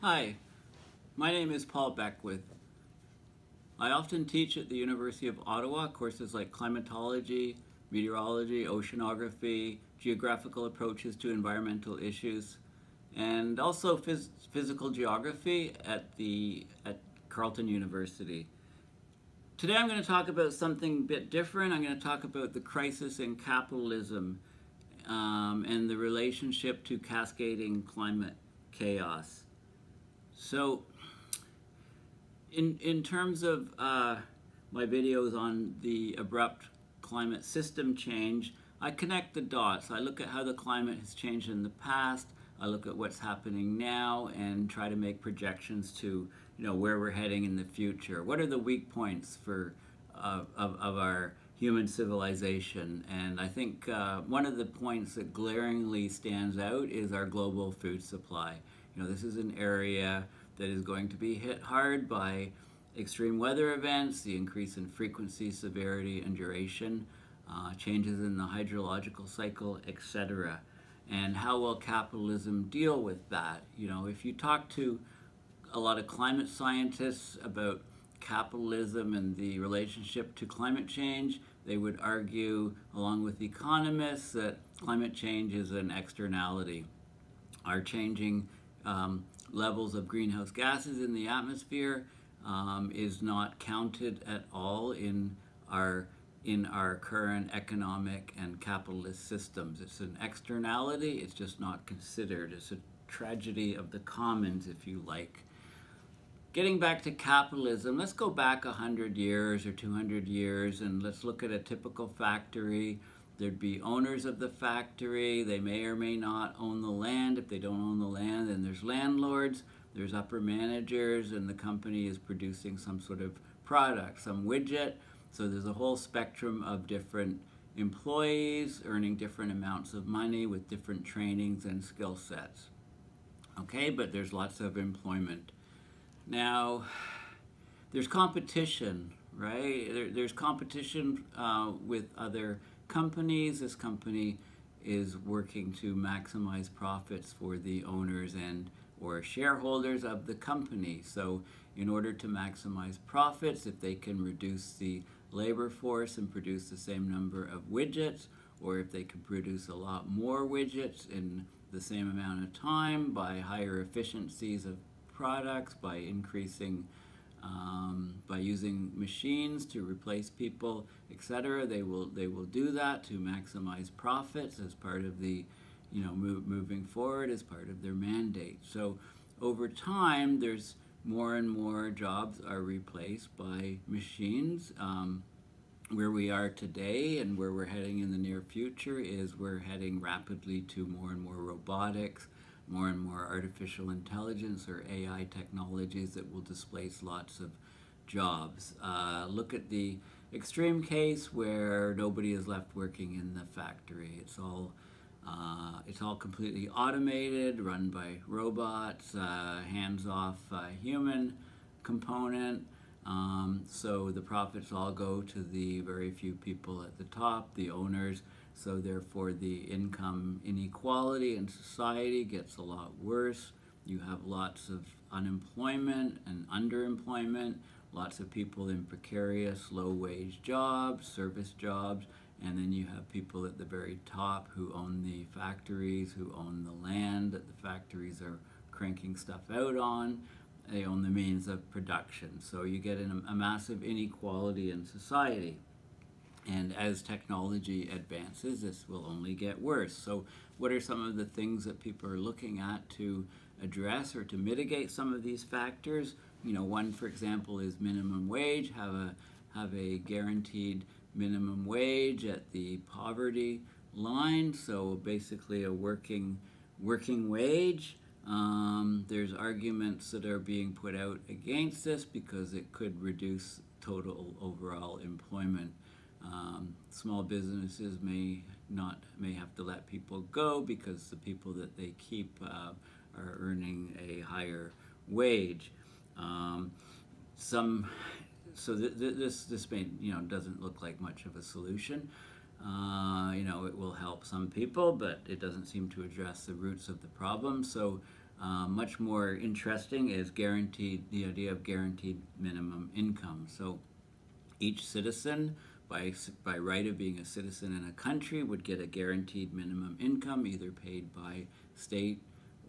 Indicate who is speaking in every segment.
Speaker 1: Hi, my name is Paul Beckwith. I often teach at the University of Ottawa courses like climatology, meteorology, oceanography, geographical approaches to environmental issues, and also physical geography at Carleton University. Today I'm going to talk about something a bit different. I'm going to talk about the crisis in capitalism and the relationship to cascading climate chaos. So, in terms of my videos on the abrupt climate system change, I connect the dots. I look at how the climate has changed in the past, I look at what's happening now, and try to make projections to where we're heading in the future. What are the weak points of our human civilization? And I think one of the points that glaringly stands out is our global food supply. This is an area that is going to be hit hard by extreme weather events, the increase in frequency, severity, and duration, changes in the hydrological cycle, etc. And how will capitalism deal with that? If you talk to a lot of climate scientists about capitalism and the relationship to climate change, they would argue, along with economists, that climate change is an externality. Our changing levels of greenhouse gases in the atmosphere is not counted at all in our current economic and capitalist systems. It's an externality, it's just not considered. It's a tragedy of the commons, if you like. Getting back to capitalism, let's go back 100 years or 200 years and let's look at a typical factory. There'd be owners of the factory. They may or may not own the land. If they don't own the land, then there's landlords, there's upper managers, and the company is producing some sort of product, some widget. So there's a whole spectrum of different employees earning different amounts of money with different trainings and skill sets. Okay, but there's lots of employment. Now, there's competition, right? There's competition with other companies. This company is working to maximize profits for the owners and or shareholders of the company. So in order to maximize profits, if they can reduce the labor force and produce the same number of widgets, or if they can produce a lot more widgets in the same amount of time by higher efficiencies of products, by increasing by using machines to replace people, etc. They will do that to maximize profits as part of the moving forward as part of their mandate. So over time, there's more and more jobs are replaced by machines. Where we are today and where we're heading in the near future is we're heading rapidly to more and more robotics, more and more artificial intelligence or AI technologies that will displace lots of jobs. Look at the extreme case where nobody is left working in the factory. It's all completely automated, run by robots, hands-off human component. So the profits all go to the very few people at the top, the owners. So therefore the income inequality in society gets a lot worse. You have lots of unemployment and underemployment, lots of people in precarious low-wage jobs, service jobs, and then you have people at the very top who own the factories, who own the land that the factories are cranking stuff out on. They own the means of production. So you get a massive inequality in society. And as technology advances, this will only get worse. So what are some of the things that people are looking at to address or to mitigate some of these factors? One, for example, is minimum wage. Have a guaranteed minimum wage at the poverty line. So basically a working wage. There's arguments that are being put out against this because it could reduce total overall employment. Small businesses may have to let people go because the people that they keep are earning a higher wage. This may doesn't look like much of a solution. It will help some people, but it doesn't seem to address the roots of the problem. So Much more interesting is the idea of guaranteed minimum income. So each citizen, by right of being a citizen in a country, would get a guaranteed minimum income, either paid by state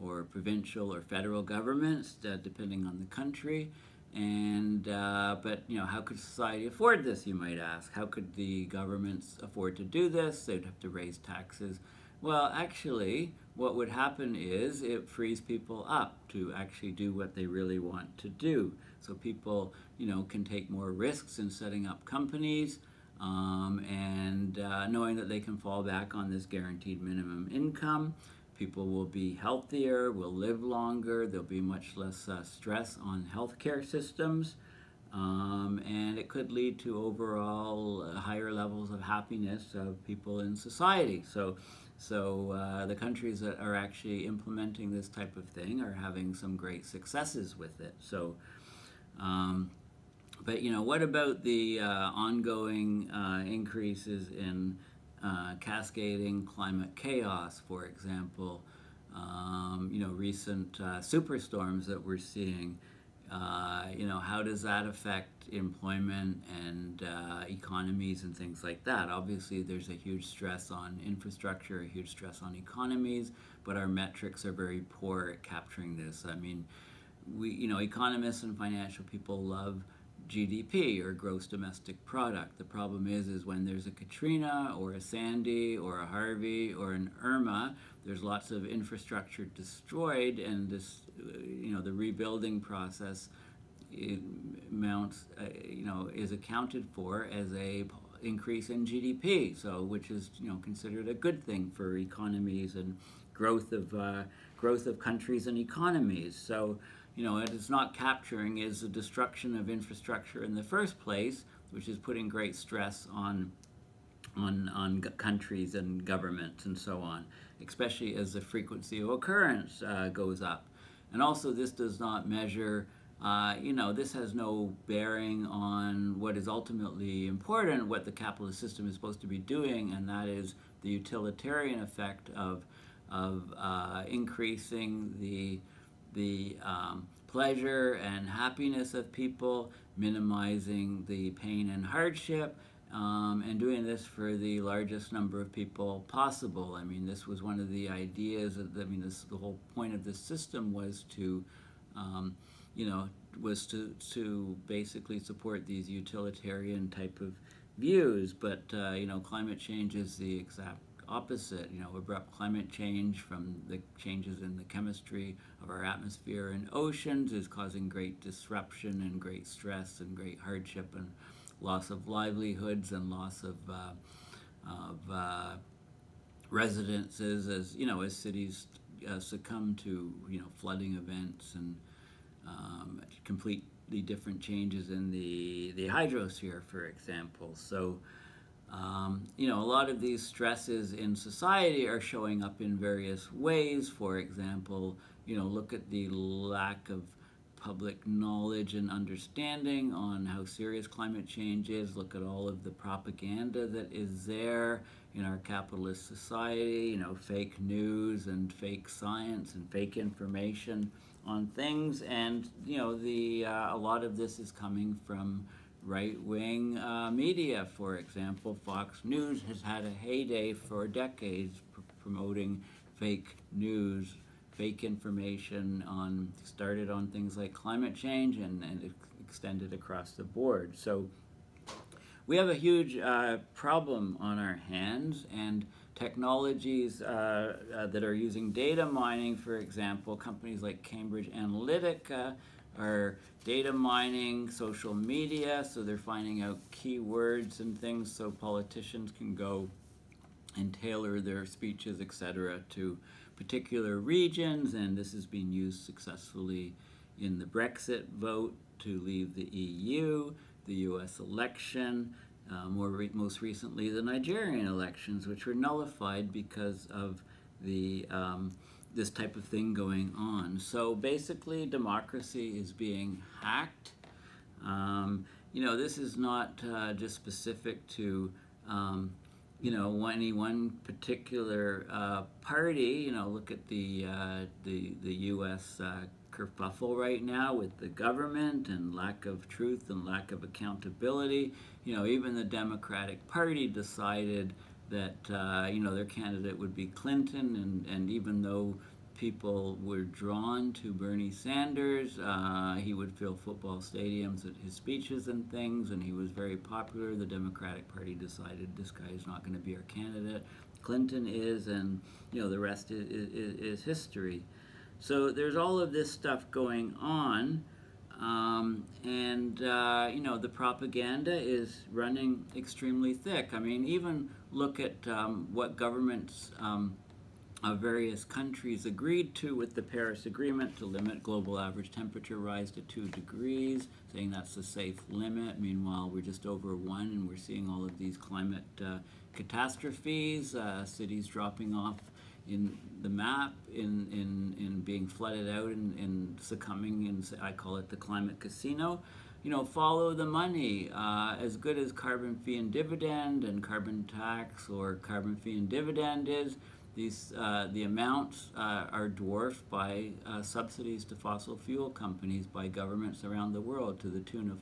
Speaker 1: or provincial or federal governments, depending on the country. And but how could society afford this, you might ask? How could the governments afford to do this? They'd have to raise taxes. Well, actually, what would happen is it frees people up to actually do what they really want to do. So people, can take more risks in setting up companies, and knowing that they can fall back on this guaranteed minimum income. People will be healthier, will live longer, there'll be much less stress on healthcare systems, and it could lead to overall higher levels of happiness of people in society. So the countries that are actually implementing this type of thing are having some great successes with it. So, but what about the ongoing increases in cascading climate chaos, for example? Recent superstorms that we're seeing. How does that affect employment and economies and things like that? Obviously, there's a huge stress on infrastructure, a huge stress on economies, but our metrics are very poor at capturing this. I mean, economists and financial people love GDP, or gross domestic product. The problem is when there's a Katrina or a Sandy or a Harvey or an Irma, there's lots of infrastructure destroyed, and this, the rebuilding process is accounted for as a increase in GDP, so which is considered a good thing for economies and growth of countries and economies. So what it's not capturing is the destruction of infrastructure in the first place, which is putting great stress on countries and governments and so on, especially as the frequency of occurrence goes up. And also, this does not measure, this has no bearing on what is ultimately important, what the capitalist system is supposed to be doing, and that is the utilitarian effect of increasing the pleasure and happiness of people, minimizing the pain and hardship, and doing this for the largest number of people possible. I mean, this was one of the ideas. The whole point of this system was to, to basically support these utilitarian type of views. But climate change is the exact opposite. Abrupt climate change from the changes in the chemistry of our atmosphere and oceans is causing great disruption and great stress and great hardship and loss of livelihoods and loss of residences as cities succumb to flooding events and completely different changes in the hydrosphere, for example. So a lot of these stresses in society are showing up in various ways. For example, look at the lack of public knowledge and understanding on how serious climate change is. Look at all of the propaganda that is there in our capitalist society, fake news and fake science and fake information on things. And, a lot of this is coming from right-wing media. For example, Fox News has had a heyday for decades promoting fake news, fake information started on things like climate change and it extended across the board. So we have a huge problem on our hands, and technologies that are using data mining, for example, companies like Cambridge Analytica are data mining social media, so they're finding out keywords and things so politicians can go and tailor their speeches, etc., to particular regions. And this has been used successfully in the Brexit vote to leave the EU, the US election, most recently the Nigerian elections, which were nullified because of the this type of thing going on. So basically, democracy is being hacked. This is not just specific to any one particular party. Look at the U.S. kerfuffle right now with the government and lack of truth and lack of accountability. Even the Democratic Party decided that their candidate would be Clinton, and even though people were drawn to Bernie Sanders, he would fill football stadiums at his speeches and things, and he was very popular. The Democratic Party decided this guy is not going to be our candidate. Clinton is, and the rest is history. So there's all of this stuff going on, and the propaganda is running extremely thick. I mean, even look at what governments of various countries agreed to with the Paris Agreement to limit global average temperature rise to 2 degrees, saying that's a safe limit. Meanwhile, we're just over 1, and we're seeing all of these climate catastrophes, cities dropping off in the map, in being flooded out and succumbing in, I call it the climate casino. Follow the money. As good as carbon fee and dividend and carbon tax or carbon fee and dividend is, the amounts are dwarfed by subsidies to fossil fuel companies by governments around the world to the tune of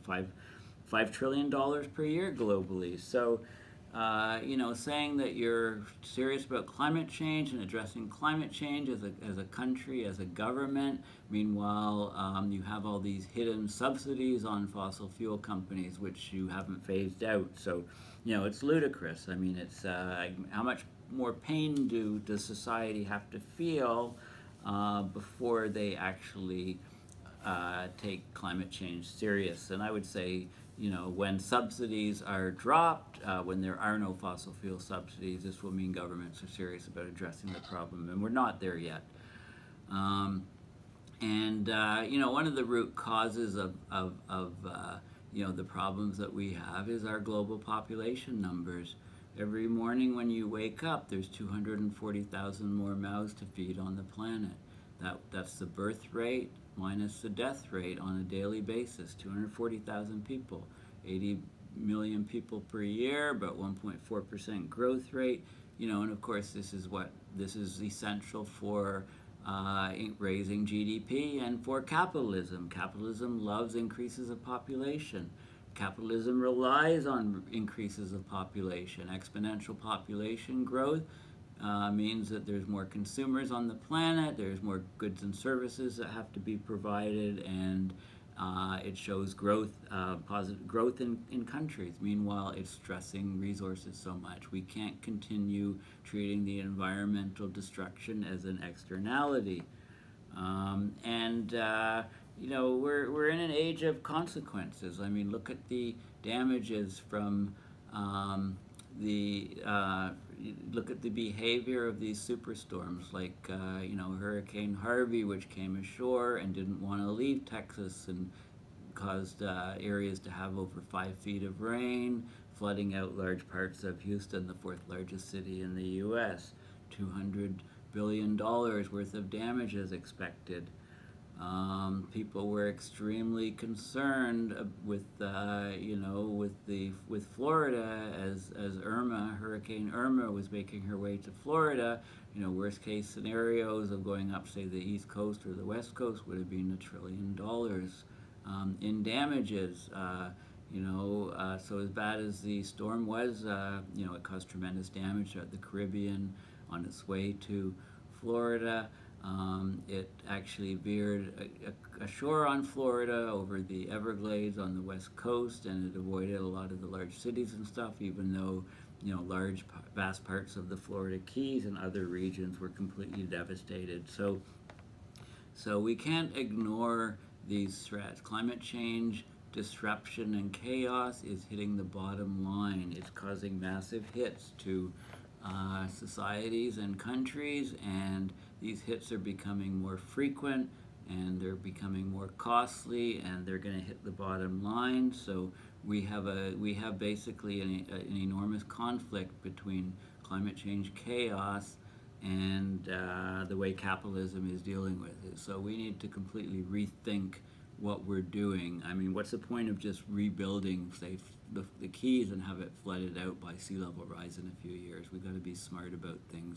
Speaker 1: $5 trillion per year globally. So, saying that you're serious about climate change and addressing climate change as a country, as a government, meanwhile, you have all these hidden subsidies on fossil fuel companies which you haven't phased out. So, it's ludicrous. I mean, it's how much more pain does society have to feel before they actually take climate change serious? And I would say, when subsidies are dropped, when there are no fossil fuel subsidies, this will mean governments are serious about addressing the problem, and we're not there yet. One of the root causes of the problems that we have is our global population numbers. Every morning when you wake up, there's 240,000 more mouths to feed on the planet. That's the birth rate minus the death rate on a daily basis. 240,000 people, 80 million people per year, about 1.4% growth rate. And of course this is essential for raising GDP and for capitalism. Capitalism loves increases of population. Capitalism relies on increases of population. Exponential population growth means that there's more consumers on the planet, there's more goods and services that have to be provided, and it shows growth, positive growth in countries. Meanwhile, it's stressing resources so much. We can't continue treating the environmental destruction as an externality. We're in an age of consequences. I mean, look at the damages from look at the behavior of these superstorms, like Hurricane Harvey, which came ashore and didn't want to leave Texas and caused areas to have over 5 feet of rain, flooding out large parts of Houston, the 4th largest city in the U.S. $200 billion worth of damage is expected. People were extremely concerned with Florida as Hurricane Irma was making her way to Florida. Worst case scenarios of going up, say, the East Coast or the West Coast would have been $1 trillion in damages. So as bad as the storm was, it caused tremendous damage throughout the Caribbean on its way to Florida. It actually veered ashore on Florida over the Everglades on the west coast, and it avoided a lot of the large cities and stuff, even though vast parts of the Florida Keys and other regions were completely devastated. So we can't ignore these threats. Climate change, disruption, and chaos is hitting the bottom line. It's causing massive hits to societies and countries, and these hits are becoming more frequent, and they're becoming more costly, and they're going to hit the bottom line. So we have basically an enormous conflict between climate change chaos and the way capitalism is dealing with it. So we need to completely rethink what we're doing. I mean, what's the point of just rebuilding, say, the Keys and have it flooded out by sea level rise in a few years? We've got to be smart about things.